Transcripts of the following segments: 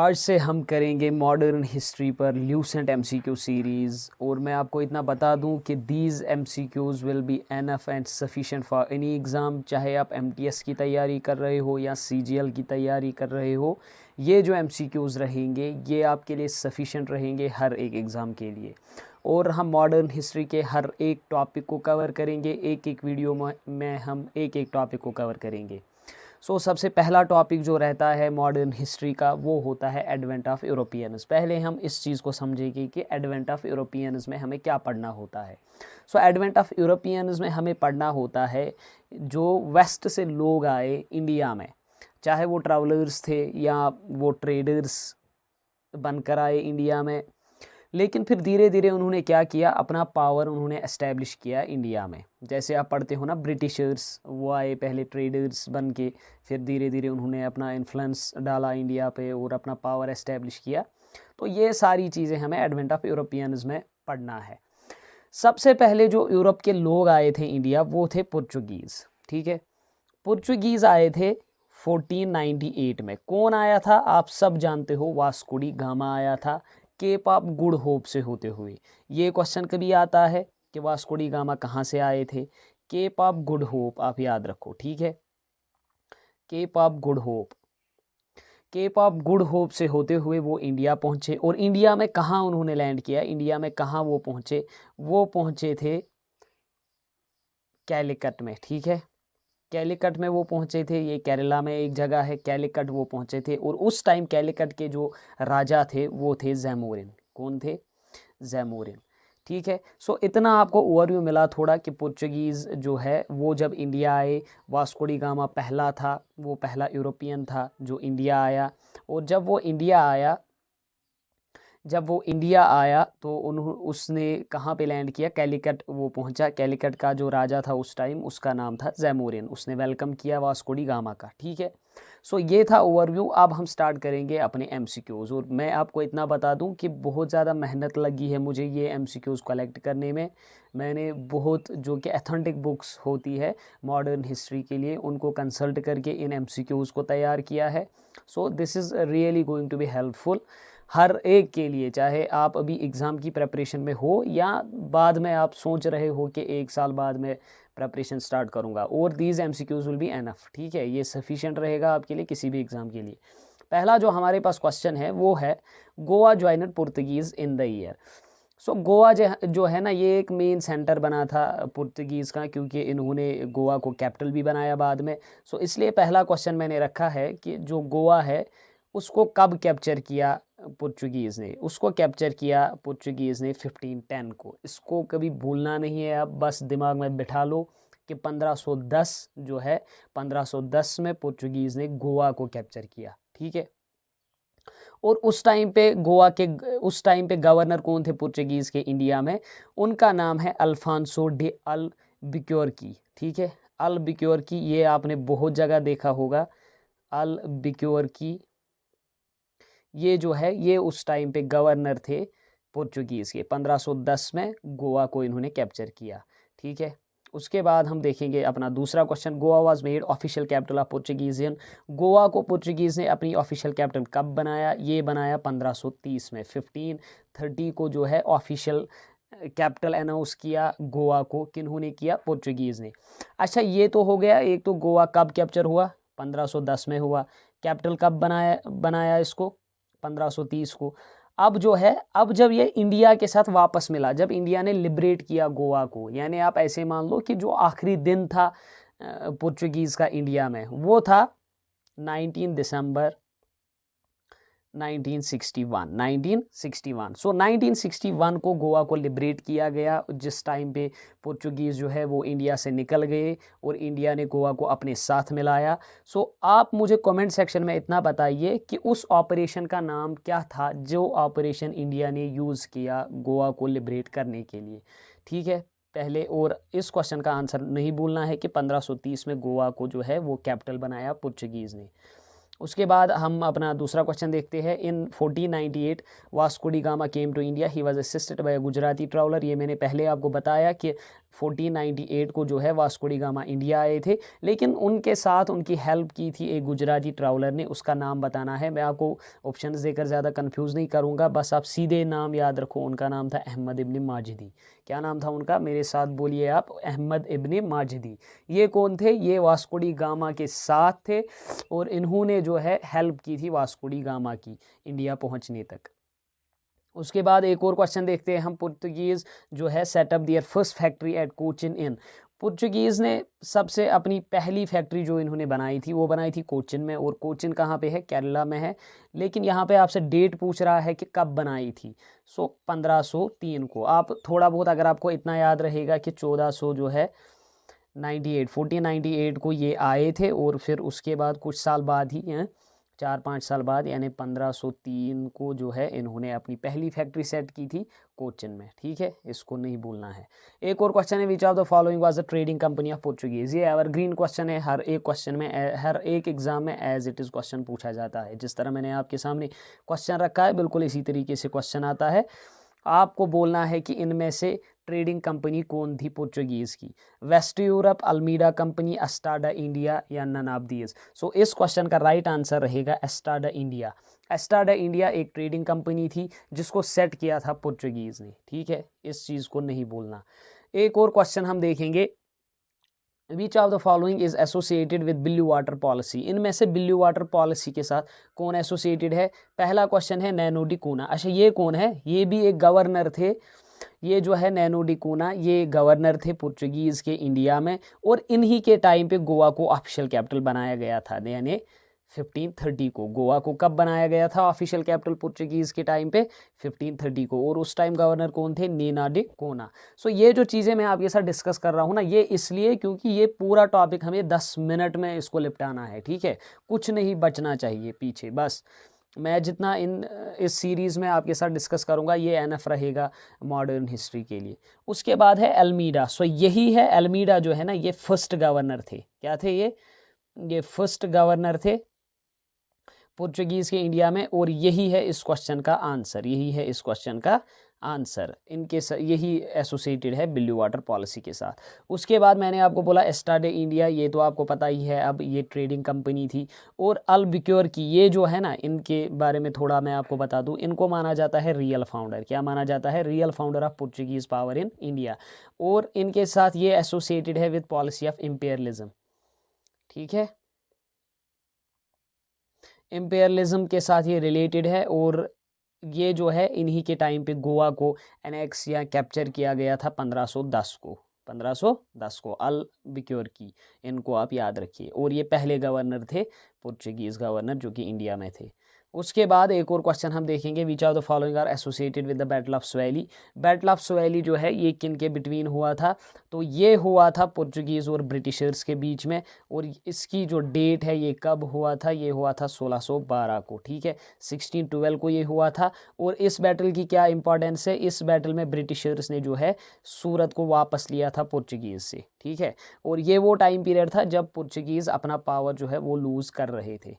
आज से हम करेंगे मॉडर्न हिस्ट्री पर ल्यूसेंट एमसीक्यू सीरीज़। और मैं आपको इतना बता दूं कि these MCQs will be enough and sufficient for any exam, चाहे आप एमटीएस की तैयारी कर रहे हो या सीजीएल की तैयारी कर रहे हो। ये जो एमसीक्यूज़ रहेंगे ये आपके लिए सफिशेंट रहेंगे हर एक एग्ज़ाम के लिए। और हम मॉडर्न हिस्ट्री के हर एक टॉपिक को कवर करेंगे, एक एक वीडियो में हम एक एक टॉपिक को कवर करेंगे। सबसे पहला टॉपिक जो रहता है मॉडर्न हिस्ट्री का वो होता है एडवेंट ऑफ यूरोपियंस। पहले हम इस चीज़ को समझेंगे कि एडवेंट ऑफ यूरोपियंस में हमें क्या पढ़ना होता है। एडवेंट ऑफ यूरोपियंस में हमें पढ़ना होता है जो वेस्ट से लोग आए इंडिया में, चाहे वो ट्रैवलर्स थे या वो ट्रेडर्स बनकर आए इंडिया में। लेकिन फिर धीरे धीरे उन्होंने क्या किया, अपना पावर उन्होंने एस्टेब्लिश किया इंडिया में। जैसे आप पढ़ते हो ना, ब्रिटिशर्स वो आए पहले ट्रेडर्स बन के, फिर धीरे धीरे उन्होंने अपना इन्फ्लुएंस डाला इंडिया पे और अपना पावर एस्टेब्लिश किया। तो ये सारी चीज़ें हमें एडवेंट ऑफ यूरोपियंस में पढ़ना है। सबसे पहले जो यूरोप के लोग आए थे इंडिया वो थे पुर्तगीज़। ठीक है, पुर्तगीज़ आए थे 1498 में। कौन आया था आप सब जानते हो, वास्को डी गामा आया था केप ऑफ गुड होप से होते हुए। ये क्वेश्चन कभी आता है कि वास्को डी गामा कहाँ से आए थे। केप ऑफ गुड होप आप याद रखो, ठीक है। Cape of Good Hope, Cape of Good Hope से होते हुए वो इंडिया पहुँचे। और इंडिया में कहाँ उन्होंने लैंड किया, इंडिया में कहाँ वो पहुँचे, वो पहुँचे थे कैलिकट में। ठीक है, कैलिकट में वो पहुँचे थे। ये केरला में एक जगह है, कैलिकट वो पहुँचे थे। और उस टाइम कैलिकट के जो राजा थे वो थे जैमोरिन। कौन थे? जैमोरिन। ठीक है, इतना आपको ओवरव्यू मिला थोड़ा कि पुर्तगीज़ जो है वो जब इंडिया आए, वास्को डी गामा पहला था, वो पहला यूरोपियन था जो इंडिया आया। और जब वो इंडिया आया तो उसने कहाँ पे लैंड किया, कैलिकट वो पहुँचा। कैलिकट का जो राजा था उस टाइम उसका नाम था जैमोरिन। उसने वेलकम किया वास्को डी गामा का। ठीक है, ये था ओवरव्यू। अब हम स्टार्ट करेंगे अपने एमसीक्यूज़। और मैं आपको इतना बता दूं कि बहुत ज़्यादा मेहनत लगी है मुझे ये एमसीक्यूज़ कलेक्ट करने में। मैंने बहुत जो कि ऑथेंटिक बुक्स होती है मॉडर्न हिस्ट्री के लिए उनको कंसल्ट करके इन एमसीक्यूज़ को तैयार किया है। This is really going to be helpful हर एक के लिए, चाहे आप अभी एग्ज़ाम की प्रेपरेशन में हो या बाद में आप सोच रहे हो कि एक साल बाद में प्रेपरेशन स्टार्ट करूंगा। और these MCQs will be enough. ठीक है, ये सफिशिएंट रहेगा आपके लिए किसी भी एग्ज़ाम के लिए। पहला जो हमारे पास क्वेश्चन है वो है Goa joined Portuguese in the year. Goa जो है ना, ये एक मेन सेंटर बना था पुर्तगीज़ का, क्योंकि इन्होंने गोवा को कैपिटल भी बनाया बाद में। इसलिए पहला क्वेश्चन मैंने रखा है कि जो गोवा है उसको कब कैप्चर किया पुर्तगीज़ ने। उसको कैप्चर किया पुर्तगीज़ ने 1510 को। इसको कभी भूलना नहीं है, आप बस दिमाग में बिठा लो कि 1510 जो है, 1510 में पुर्तगीज़ ने गोवा को कैप्चर किया। ठीक है, और उस टाइम पे गवर्नर कौन थे पुर्तगीज़ के इंडिया में, उनका नाम है अल्फांसो डे अल्बुक्वेर्की। ठीक है, अल्बुक्वेर्की, ये आपने बहुत जगह देखा होगा। अल्बुक्वेर्की ये जो है ये उस टाइम पे गवर्नर थे पुर्तगीज़ के। 1510 में गोवा को इन्होंने कैप्चर किया। ठीक है, उसके बाद हम देखेंगे अपना दूसरा question. Goa was made official capital of Portuguese. Goa को पुर्तगीज़ ने अपनी ऑफिशियल कैपिटल कब बनाया? ये बनाया 1530 में। 1530 को जो है ऑफिशियल कैपिटल अनाउंस किया गोवा को। किन्होंने किया? पुर्तगीज़ ने। अच्छा, ये तो हो गया। एक तो गोवा कब कैप्चर हुआ? 1510 में हुआ। कैपिटल कब बनाया इसको? 1530 को। अब जो है, अब जब ये इंडिया के साथ वापस मिला, जब इंडिया ने लिबरेट किया गोवा को, यानी आप ऐसे मान लो कि जो आखिरी दिन था पुर्तगीज़ का इंडिया में वो था 19 दिसंबर 1961। 1961 को गोवा को लिबरेट किया गया, जिस टाइम पे पुर्तगीज़ जो है वो इंडिया से निकल गए और इंडिया ने गोवा को अपने साथ मिलाया। आप मुझे कमेंट सेक्शन में इतना बताइए कि उस ऑपरेशन का नाम क्या था जो ऑपरेशन इंडिया ने यूज़ किया गोवा को लिबरेट करने के लिए। ठीक है, पहले, और इस क्वेश्चन का आंसर नहीं भूलना है कि 1530 में गोवा को जो है वो कैपिटल बनाया पुर्तगीज़ ने। उसके बाद हम अपना दूसरा क्वेश्चन देखते हैं। In 1498 Vasco da Gama came to India. He was assisted by a Gujarati traveller. ये मैंने पहले आपको बताया कि 1498 को जो है वास्को डी गामा इंडिया आए थे, लेकिन उनके साथ उनकी हेल्प की थी एक गुजराती ट्रैवलर ने, उसका नाम बताना है। मैं आपको ऑप्शंस देकर ज़्यादा कंफ्यूज नहीं करूँगा, बस आप सीधे नाम याद रखो। उनका नाम था अहमद इब्न माजिदी। क्या नाम था उनका, मेरे साथ बोलिए आप, अहमद इब्न माजिदी। ये कौन थे, ये वास्को डी गामा के साथ थे और इन्होंने जो है हेल्प की थी वास्को डी गामा की इंडिया पहुंचने तक। उसके बाद एक और क्वेश्चन देखते हैं हम। पुर्तगीज़ जो है set up their first factory at Cochin in. Portuguese ने सबसे अपनी पहली फैक्ट्री जो इन्होंने बनाई थी वो बनाई थी कोचिन में, और कोचिन कहाँ पे है, केरला में है। लेकिन यहाँ पे आपसे डेट पूछ रहा है कि कब बनाई थी। 1503 को। आप थोड़ा बहुत अगर आपको इतना याद रहेगा कि 1400 जो है 1498 को ये आए थे, और फिर उसके बाद कुछ साल बाद ही 4-5 साल बाद यानी 1503 को जो है इन्होंने अपनी पहली फैक्ट्री सेट की थी कोचिन में। ठीक है, इसको नहीं भूलना है। एक और क्वेश्चन है, विच of the following was the trading company of Portuguese. ये एवरग्रीन क्वेश्चन है, हर एक क्वेश्चन में, हर एक एग्जाम में एज इट इज़ क्वेश्चन पूछा जाता है। जिस तरह मैंने आपके सामने क्वेश्चन रखा है बिल्कुल इसी तरीके से क्वेश्चन आता है। आपको बोलना है कि इनमें से ट्रेडिंग कंपनी कौन थी पोर्चुगीज़ की, west Europe, Almeida company, Estado India या नन ऑफ दीज। सो इस क्वेश्चन का राइट आंसर रहेगा एस्टाडा इंडिया। एस्टाडा इंडिया एक ट्रेडिंग कंपनी थी जिसको सेट किया था पोर्चुगीज़ ने। ठीक है, इस चीज़ को नहीं भूलना। एक और क्वेश्चन हम देखेंगे, which of the following is associated with blue water policy. इनमें से ब्लू वाटर पॉलिसी के साथ कौन एसोसिएटेड है। पहला क्वेश्चन है नैनो डी कूना। अच्छा, ये कौन है, ये भी एक गवर्नर थे। ये जो है नैनो डी कूना, ये गवर्नर थे पुर्तगीज़ के इंडिया में, और इन्हीं के टाइम पे गोवा को ऑफिशियल कैपिटल बनाया गया था। यानी 1530 को गोवा को कब बनाया गया था ऑफिशियल कैपिटल पुर्तगीज़ के टाइम पे, 1530 को। और उस टाइम गवर्नर कौन थे, नैना डी कोना। सो ये जो चीज़ें मैं आपके साथ डिस्कस कर रहा हूँ ना, ये इसलिए क्योंकि ये पूरा टॉपिक हमें 10 मिनट में इसको निपटाना है। ठीक है, कुछ नहीं बचना चाहिए पीछे। बस मैं जितना इस सीरीज़ में आपके साथ डिस्कस करूँगा ये एनफ रहेगा मॉडर्न हिस्ट्री के लिए। उसके बाद है अल्मीडा। सो यही है अल्मीडा जो है ना, ये फर्स्ट गवर्नर थे। क्या थे ये फर्स्ट गवर्नर थे पुर्तगीज़ के इंडिया में, और यही है इस क्वेश्चन का आंसर। यही है इस क्वेश्चन का आंसर। इनके यही एसोसिएटेड है ब्लू वाटर पॉलिसी के साथ। उसके बाद मैंने आपको बोला एस्टाडे इंडिया, ये तो आपको पता ही है। अब ये ट्रेडिंग कंपनी थी। और अल्बुक्योर्क की, ये जो है ना, इनके बारे में थोड़ा मैं आपको बता दूं। इनको माना जाता है रियल फाउंडर। क्या माना जाता है, real founder of Portuguese power in India. और इनके साथ ये एसोसिएटेड है विद पॉलिसी ऑफ इम्पेरियलिज्म। ठीक है, इम्पेरियलिज्म के साथ ये रिलेटेड है। और ये जो है इन्हीं के टाइम पे गोवा को एनेक्स या कैप्चर किया गया था 1510 को। 1510 को अल्बुक्योर्क, इनको आप याद रखिए। और ये पहले गवर्नर थे, पुर्तगीज़ गवर्नर जो कि इंडिया में थे। उसके बाद एक और क्वेश्चन हम देखेंगे, which of the following are associated with the battle of Swally. Battle of Swally जो है ये किन के बिटवीन हुआ था, तो ये हुआ था पुर्तगीज़ और ब्रिटिशर्स के बीच में। और इसकी जो डेट है ये कब हुआ था, ये हुआ था 1612 को। ठीक है, 1612 को ये हुआ था। और इस बैटल की क्या इंपॉर्टेंस है, इस बैटल में ब्रिटिशर्स ने जो है सूरत को वापस लिया था पुर्तगीज़ से। ठीक है, और ये वो टाइम पीरियड था जब पुर्तगीज़ अपना पावर जो है वो लूज़ कर रहे थे।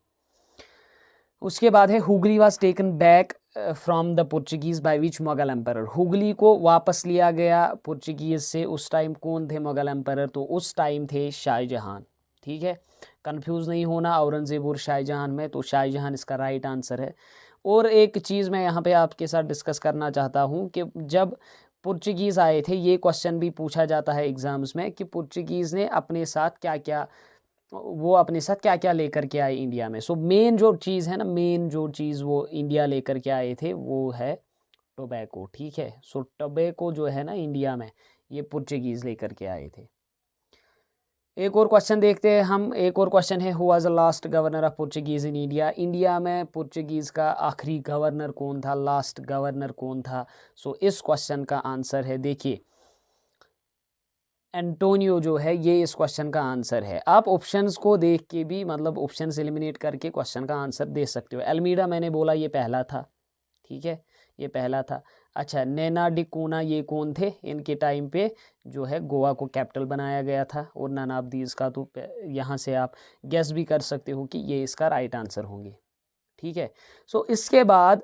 उसके बाद है Hooghly was taken back from the Portuguese by which Mughal emperor. Hooghly को वापस लिया गया पुर्तगीज़ से। उस टाइम कौन थे मुगल एम्परर, तो उस टाइम थे शाहजहां। ठीक है, कंफ्यूज नहीं होना औरंगज़ेब और शाहजहां में, तो शाहजहां इसका राइट आंसर है। और एक चीज़ मैं यहाँ पे आपके साथ डिस्कस करना चाहता हूँ कि जब पुर्तगीज़ आए थे, ये क्वेश्चन भी पूछा जाता है एग्ज़ाम्स में कि पुर्तगीज़ ने अपने साथ क्या क्या लेकर के आए इंडिया में। सो मेन जो चीज़ है ना, मेन जो चीज़ वो इंडिया लेकर के आए थे वो है टोबैको। ठीक है, सो टोबैको जो है ना इंडिया में, ये पुर्तगीज़ लेकर के आए थे। एक और क्वेश्चन देखते हैं हम। एक और क्वेश्चन है, who was the last governor of Portuguese in India. India में पुर्तगीज़ का आखिरी गवर्नर कौन था, लास्ट गवर्नर कौन था। सो इस क्वेश्चन का आंसर है, देखिए एंटोनियो जो है, ये इस क्वेश्चन का आंसर है। आप ऑप्शंस को देख के भी, मतलब ऑप्शंस एलिमिनेट करके क्वेश्चन का आंसर दे सकते हो। अल्मीडा मैंने बोला ये पहला था। ठीक है, ये पहला था। अच्छा, नैना डी कूना ये कौन थे, इनके टाइम पे जो है गोवा को कैपिटल बनाया गया था। और नन ऑफ दीज का तो यहाँ से आप गेस भी कर सकते हो कि ये इसका राइट आंसर होंगे। ठीक है, सो इसके बाद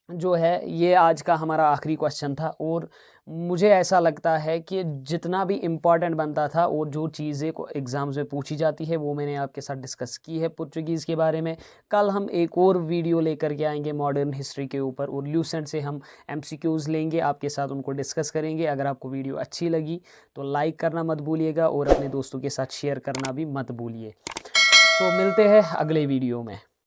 जो है ये आज का हमारा आखिरी क्वेश्चन था। और मुझे ऐसा लगता है कि जितना भी इम्पॉर्टेंट बनता था और जो चीज़ें को एग्ज़ाम्स में पूछी जाती है वो मैंने आपके साथ डिस्कस की है पुर्तगीज़ के बारे में। कल हम एक और वीडियो लेकर के आएंगे मॉडर्न हिस्ट्री के ऊपर, और ल्यूसेंट से हम एमसीक्यूज़ लेंगे, आपके साथ उनको डिस्कस करेंगे। अगर आपको वीडियो अच्छी लगी तो लाइक करना मत भूलिएगा और अपने दोस्तों के साथ शेयर करना भी मत भूलिए। तो मिलते हैं अगले वीडियो में।